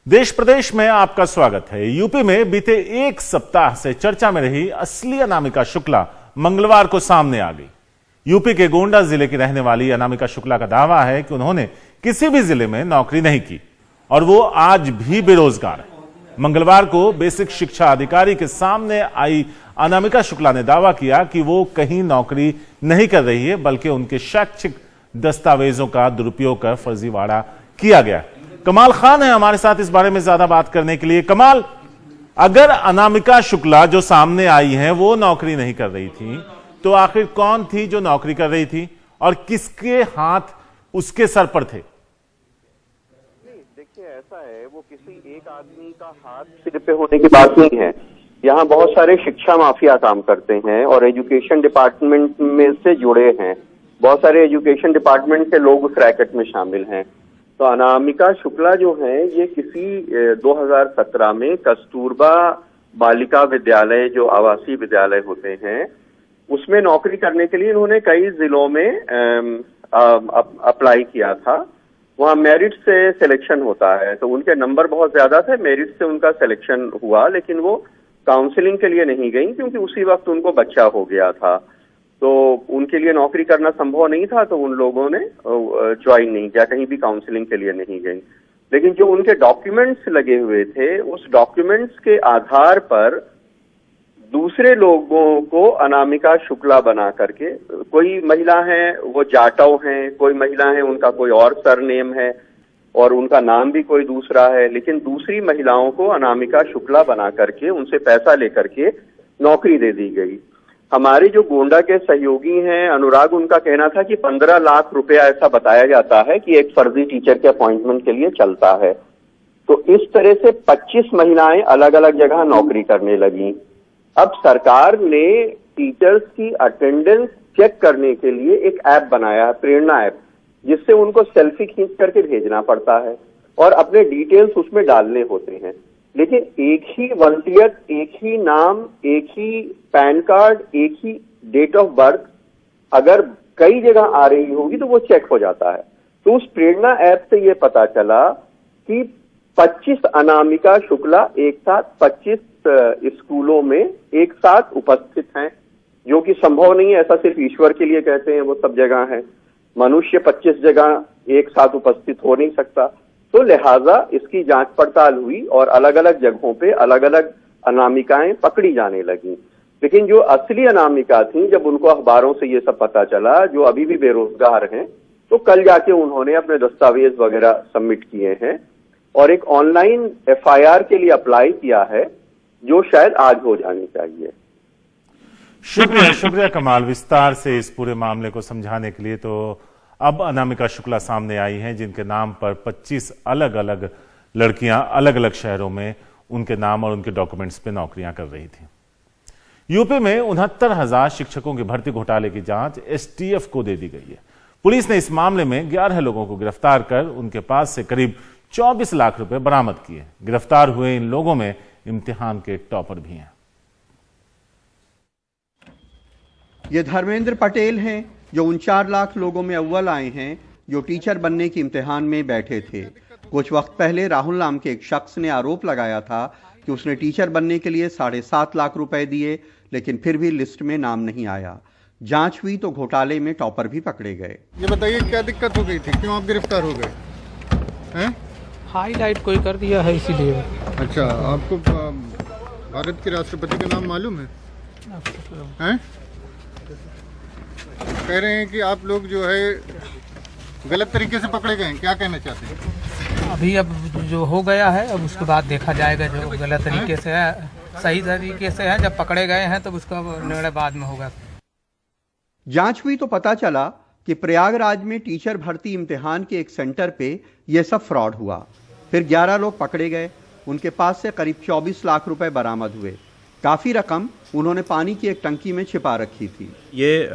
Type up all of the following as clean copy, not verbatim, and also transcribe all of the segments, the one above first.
देश प्रदेश में आपका स्वागत है। यूपी में बीते एक सप्ताह से चर्चा में रही असली अनामिका शुक्ला मंगलवार को सामने आ गई। यूपी के गोंडा जिले की रहने वाली अनामिका शुक्ला का दावा है कि उन्होंने किसी भी जिले में नौकरी नहीं की और वो आज भी बेरोजगार है। मंगलवार को बेसिक शिक्षा अधिकारी के सामने आई अनामिका शुक्ला ने दावा किया कि वो कहीं नौकरी नहीं कर रही है, बल्कि उनके शैक्षिक दस्तावेजों का दुरुपयोग कर फर्जीवाड़ा किया गया। कमाल खान है हमारे साथ इस बारे में ज्यादा बात करने के लिए। कमाल, अगर अनामिका शुक्ला जो सामने आई है वो नौकरी नहीं कर रही थी, तो आखिर कौन थी जो नौकरी कर रही थी और किसके हाथ उसके सर पर थे? देखिए, ऐसा है, वो किसी एक आदमी का हाथ सिर पे होने की बात नहीं है। यहाँ बहुत सारे शिक्षा माफिया काम करते हैं और एजुकेशन डिपार्टमेंट में से जुड़े हैं। बहुत सारे एजुकेशन डिपार्टमेंट के लोग उस रैकेट में शामिल हैं। तो अनामिका शुक्ला जो है, ये किसी 2017 में कस्तूरबा बालिका विद्यालय, जो आवासीय विद्यालय होते हैं, उसमें नौकरी करने के लिए इन्होंने कई जिलों में अप्लाई किया था। वहाँ मेरिट से सिलेक्शन होता है, तो उनके नंबर बहुत ज्यादा थे, मेरिट से उनका सिलेक्शन हुआ, लेकिन वो काउंसलिंग के लिए नहीं गई क्योंकि उसी वक्त उनको बच्चा हो गया था। तो उनके लिए नौकरी करना संभव नहीं था, तो उन लोगों ने ज्वाइन नहीं किया, कहीं भी काउंसलिंग के लिए नहीं गई। लेकिन जो उनके डॉक्यूमेंट्स लगे हुए थे, उस डॉक्यूमेंट्स के आधार पर दूसरे लोगों को अनामिका शुक्ला बना करके, कोई महिला है वो जाटव हैं, कोई महिला है उनका कोई और सरनेम है और उनका नाम भी कोई दूसरा है, लेकिन दूसरी महिलाओं को अनामिका शुक्ला बना करके उनसे पैसा लेकर के नौकरी दे दी गई। हमारे जो गोंडा के सहयोगी हैं अनुराग, उनका कहना था कि 15 लाख रुपया ऐसा बताया जाता है कि एक फर्जी टीचर के अपॉइंटमेंट के लिए चलता है। तो इस तरह से 25 महिलाएं अलग अलग जगह नौकरी करने लगी। अब सरकार ने टीचर्स की अटेंडेंस चेक करने के लिए एक ऐप बनाया है, प्रेरणा ऐप, जिससे उनको सेल्फी खींच करके भेजना पड़ता है और अपने डिटेल्स उसमें डालने होते हैं। लेकिन एक ही वंशियत, एक ही नाम, एक ही पैन कार्ड, एक ही डेट ऑफ बर्थ अगर कई जगह आ रही होगी तो वो चेक हो जाता है। तो उस प्रेरणा ऐप से ये पता चला कि 25 अनामिका शुक्ला एक साथ 25 स्कूलों में एक साथ उपस्थित हैं, जो कि संभव नहीं है। ऐसा सिर्फ ईश्वर के लिए कहते हैं, वो सब जगह है। मनुष्य 25 जगह एक साथ उपस्थित हो नहीं सकता। तो लिहाजा इसकी जांच पड़ताल हुई और अलग अलग जगहों पे अलग अलग अनामिकाएं पकड़ी जाने लगी। लेकिन जो असली अनामिका थी, जब उनको अखबारों से ये सब पता चला, जो अभी भी बेरोजगार हैं, तो कल जाके उन्होंने अपने दस्तावेज वगैरह सबमिट किए हैं और एक ऑनलाइन FIR के लिए अप्लाई किया है, जो शायद आज हो जानी चाहिए। शुक्रिया कमाल, विस्तार से इस पूरे मामले को समझाने के लिए। तो अब अनामिका शुक्ला सामने आई हैं, जिनके नाम पर 25 अलग अलग लड़कियां अलग अलग शहरों में उनके नाम और उनके डॉक्यूमेंट्स पे नौकरियां कर रही थी। यूपी में 69,000 शिक्षकों की भर्ती घोटाले की जांच STF को दे दी गई है। पुलिस ने इस मामले में 11 लोगों को गिरफ्तार कर उनके पास से करीब 24 लाख रुपए बरामद किए। गिरफ्तार हुए इन लोगों में इम्तिहान के टॉपर भी हैं। ये धर्मेंद्र पटेल हैं, जो 49 लाख लोगों में अव्वल आए हैं, जो टीचर बनने के इम्तिहान में बैठे थे। कुछ वक्त पहले राहुल नाम के एक शख्स ने आरोप लगाया था कि उसने टीचर बनने के लिए 7.5 लाख रुपए दिए, लेकिन फिर भी लिस्ट में नाम नहीं आया। जांच हुई तो घोटाले में टॉपर भी पकड़े गए। ये बताइए, क्या दिक्कत हो गई थी, क्यों आप गिरफ्तार हो गए हैं? हाईलाइट कोई कर दिया है इसीलिए। अच्छा, आपको भारत के राष्ट्रपति का नाम मालूम है? कह रहे हैं कि आप लोग जो है गलत तरीके से पकड़े गए हैं, क्या कहना चाहते हैं? अभी अब जो हो गया है, अब उसके बाद देखा जाएगा। जो गलत तरीके से है, सही तरीके से है, जब पकड़े गए हैं तब उसका निर्णय बाद में होगा। जांच हुई तो पता चला कि प्रयागराज में टीचर भर्ती इम्तिहान के एक सेंटर पे यह सब फ्रॉड हुआ। फिर 11 लोग पकड़े गए, उनके पास से करीब 24 लाख रुपए बरामद हुए। काफी रकम उन्होंने पानी की एक टंकी में छिपा रखी थी। ये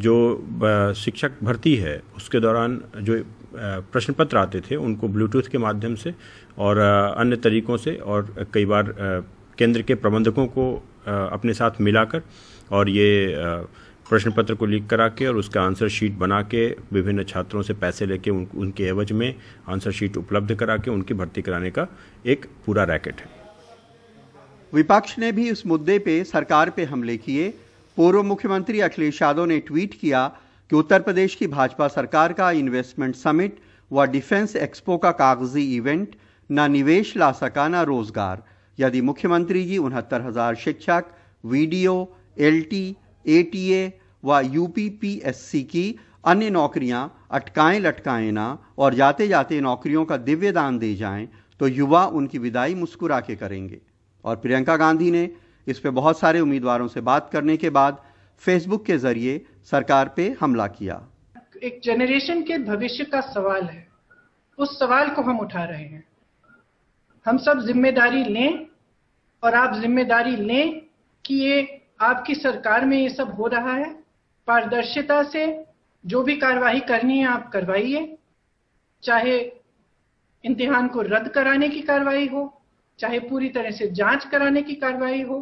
जो शिक्षक भर्ती है, उसके दौरान जो प्रश्न पत्र आते थे, उनको ब्लूटूथ के माध्यम से और अन्य तरीकों से, और कई बार केंद्र के प्रबंधकों को अपने साथ मिलाकर और ये प्रश्न पत्र को लीक करा के और उसका आंसर शीट बना के विभिन्न छात्रों से पैसे लेके उनके एवज में आंसर शीट उपलब्ध करा के उनकी भर्ती कराने का एक पूरा रैकेट है। विपक्ष ने भी इस मुद्दे पे सरकार पे हमले किए। पूर्व मुख्यमंत्री अखिलेश यादव ने ट्वीट किया कि उत्तर प्रदेश की भाजपा सरकार का इन्वेस्टमेंट समिट व डिफेंस एक्सपो का कागजी इवेंट न निवेश ला सका न रोजगार। यदि मुख्यमंत्री जी 69,000 शिक्षक, वीडियो, एलटी, एटीए व यूपीपीएससी की अन्य नौकरियां अटकाएं लटकाएं ना और जाते जाते नौकरियों का दिव्य दान दे जाएं तो युवा उनकी विदाई मुस्कुरा के करेंगे। और प्रियंका गांधी ने इस पे बहुत सारे उम्मीदवारों से बात करने के बाद फेसबुक के जरिए सरकार पे हमला किया। एक जनरेशन के भविष्य का सवाल है, उस सवाल को हम उठा रहे हैं। हम सब जिम्मेदारी लें और आप जिम्मेदारी लें कि ये आपकी सरकार में ये सब हो रहा है। पारदर्शिता से जो भी कार्रवाई करनी है आप करवाइए, चाहे इम्तिहान को रद्द कराने की कार्रवाई हो, चाहे पूरी तरह से जांच कराने की कार्रवाई हो।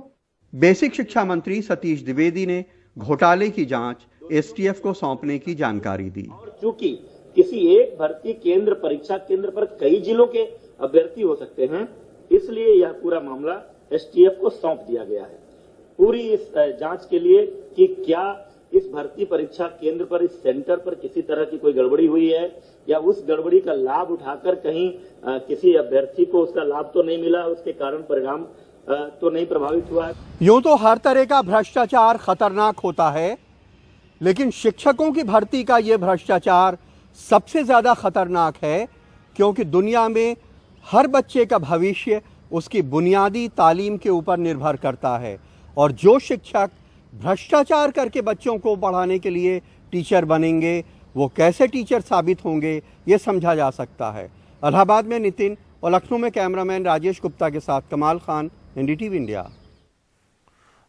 बेसिक शिक्षा मंत्री सतीश द्विवेदी ने घोटाले की जांच एसटीएफ को सौंपने की जानकारी दी। और चूंकि किसी एक भर्ती केंद्र, परीक्षा केंद्र पर कई जिलों के अभ्यर्थी हो सकते हैं, इसलिए यह पूरा मामला एसटीएफ को सौंप दिया गया है पूरी इस जांच के लिए कि क्या इस भर्ती परीक्षा केंद्र पर, इस सेंटर पर किसी तरह की कोई गड़बड़ी हुई है या उस गड़बड़ी का लाभ उठाकर कहीं किसी अभ्यर्थी को उसका लाभ तो नहीं मिला, उसके कारण परिणाम तो नहीं प्रभावित हुआ। यूं तो हर तरह का भ्रष्टाचार खतरनाक होता है, लेकिन शिक्षकों की भर्ती का यह भ्रष्टाचार सबसे ज्यादा खतरनाक है, क्योंकि दुनिया में हर बच्चे का भविष्य उसकी बुनियादी तालीम के ऊपर निर्भर करता है। और जो शिक्षक भ्रष्टाचार करके बच्चों को पढ़ाने के लिए टीचर बनेंगे, वो कैसे टीचर साबित होंगे, ये समझा जा सकता है। इलाहाबाद में नितिन और लखनऊ में कैमरामैन राजेश गुप्ता के साथ कमाल खान, एनडीटीवी इंडिया।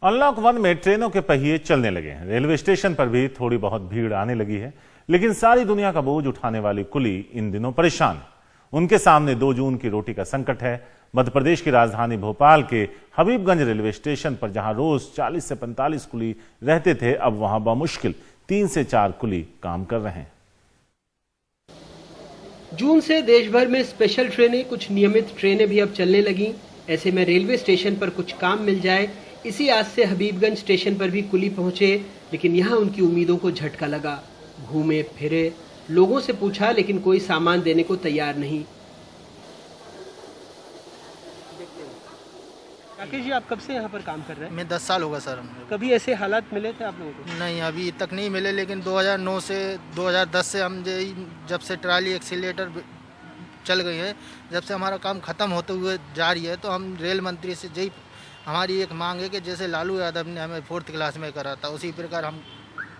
अनलॉक 1 में ट्रेनों के पहिए चलने लगे हैं। रेलवे स्टेशन पर भी थोड़ी बहुत भीड़ आने लगी है, लेकिन सारी दुनिया का बोझ उठाने वाली कुली इन दिनों परेशान है। उनके सामने 2 जून की रोटी का संकट है। मध्य प्रदेश की राजधानी भोपाल के हबीबगंज रेलवे स्टेशन पर जहां रोज 40 से 45 कुली रहते थे, अब वहां बमुश्किल 3 से 4 कुली काम कर रहे हैं। जून से देश भर में स्पेशल ट्रेनें, कुछ नियमित ट्रेनें भी अब चलने लगी। ऐसे में रेलवे स्टेशन पर कुछ काम मिल जाए, इसी आस से हबीबगंज स्टेशन पर भी कुली पहुंचे, लेकिन यहां उनकी उम्मीदों को झटका लगा। घूमे फिरे, लोगों से पूछा, लेकिन कोई सामान देने को तैयार नहीं। राकेश जी, आप कब से यहाँ पर काम कर रहे हैं? मैं 10 साल होगा सर। कभी ऐसे हालात मिले थे आप लोगों को? नहीं, अभी तक नहीं मिले, लेकिन 2009 से 2010 से हम जब से ट्राली एक्सीलेटर चल गई है, जब से हमारा काम खत्म होते हुए जा रही है, तो हम रेल मंत्री से यही हमारी एक मांग है कि जैसे लालू यादव ने हमें 4th क्लास में करा था, उसी प्रकार हम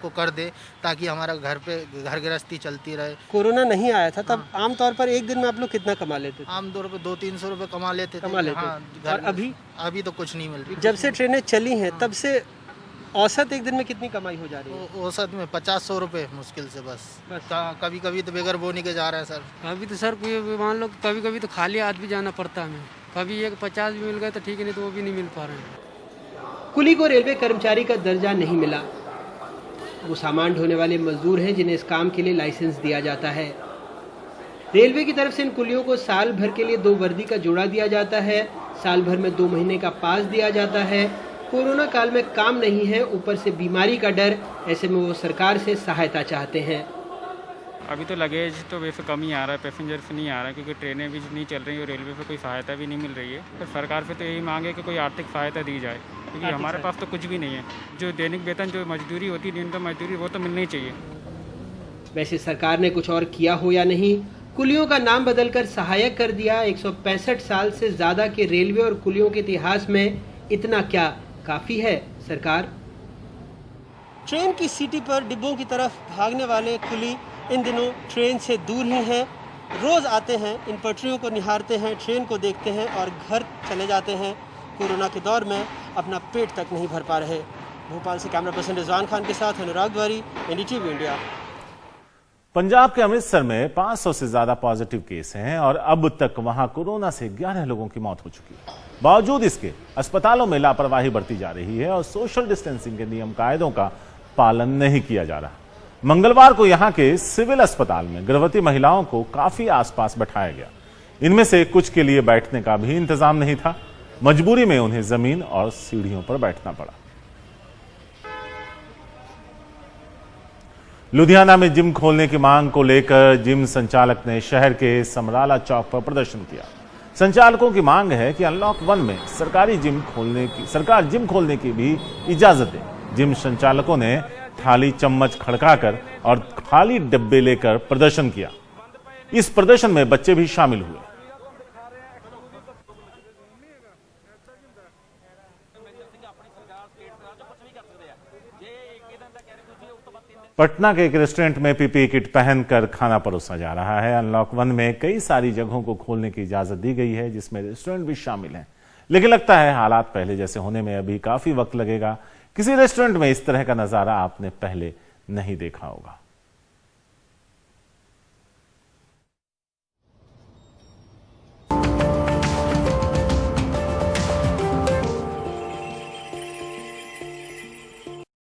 को कर दे, ताकि हमारा घर गृहस्थी चलती रहे। कोरोना नहीं आया था तब आमतौर पर एक दिन में आप लोग कितना कमा लेते थे? आमतौर पर 200-300 रुपये कमा लेते थे। हाँ, और अभी तो कुछ नहीं मिल रही। जब से ट्रेनें चली हैं तब से औसत एक दिन में कितनी कमाई हो जा रही है? औसत में 50-100 रुपये मुश्किल से बस। कभी कभी तो बेगर बोनी के जा रहे हैं सर। अभी तो सर कोई मान लो कभी कभी तो खाली हाथ भी जाना पड़ता है हमें। कभी एक 50 भी मिल गए तो ठीक है, नहीं तो वो भी नहीं मिल पा रहे हैं। कुली को रेलवे कर्मचारी का दर्जा नहीं मिला। वो सामान ढोने वाले मजदूर हैं जिन्हें इस काम के लिए लाइसेंस दिया जाता है। रेलवे की तरफ से इन कुलियों को साल भर के लिए 2 वर्दी का जोड़ा दिया जाता है। साल भर में 2 महीने का पास दिया जाता है। कोरोना काल में काम नहीं है, ऊपर से बीमारी का डर, ऐसे में वो सरकार से सहायता चाहते हैं। अभी तो लगेज तो वैसे कम ही आ रहा है, पैसेंजर्स नहीं आ रहा है, क्योंकि ट्रेनें भी नहीं चल रही और रेलवे पे कोई सहायता भी नहीं मिल रही है। तो सरकार से तो यही मांग है कि कोई आर्थिक सहायता दी जाए, क्योंकि हमारे पास तो कुछ भी नहीं है। जो दैनिक वेतन, जो मजदूरी होती है, न्यूनतम मजदूरी, वो तो मिलनी चाहिए। वैसे सरकार ने कुछ और किया हो या नहीं, कुलियों का नाम बदलकर सहायक कर दिया। 165 साल से ज्यादा के रेलवे और कुलियों के इतिहास में इतना क्या काफी है? सरकार ट्रेन की सीटी पर डिब्बों की तरफ भागने वाले कुली इन दिनों ट्रेन से दूर ही हैं। रोज आते हैं, इन पटरियों को निहारते हैं, ट्रेन को देखते हैं और घर चले जाते हैं। कोरोना के दौर में अपना पेट तक नहीं भर पा रहे। भोपाल से कैमरा पर्सन रिजवान खान के साथ अनुराग द्वारी, एनडीटीवी इंडिया। पंजाब के अमृतसर में 500 से ज्यादा पॉजिटिव केस हैं और अब तक वहां कोरोना से 11 लोगों की मौत हो चुकी है। बावजूद इसके अस्पतालों में लापरवाही बरती जा रही है और सोशल डिस्टेंसिंग के नियम कायदों का पालन नहीं किया जा रहा। मंगलवार को यहां के सिविल अस्पताल में गर्भवती महिलाओं को काफी आसपास बैठाया गया। इनमें से कुछ के लिए बैठने का भी इंतजाम नहीं था। मजबूरी में उन्हें जमीन और सीढ़ियों पर बैठना पड़ा। लुधियाना में जिम खोलने की मांग को लेकर जिम संचालक ने शहर के समराला चौक पर प्रदर्शन किया। संचालकों की मांग है कि अनलॉक 1 में सरकार जिम खोलने की भी इजाजत दे। जिम संचालकों ने थाली चम्मच खड़काकर और खाली डब्बे लेकर प्रदर्शन किया। इस प्रदर्शन में बच्चे भी शामिल हुए। पटना के एक रेस्टोरेंट में पीपीई किट पहनकर खाना परोसा जा रहा है। अनलॉक 1 में कई सारी जगहों को खोलने की इजाजत दी गई है, जिसमें रेस्टोरेंट भी शामिल हैं। लेकिन लगता है हालात पहले जैसे होने में अभी काफी वक्त लगेगा। किसी रेस्टोरेंट में इस तरह का नजारा आपने पहले नहीं देखा होगा।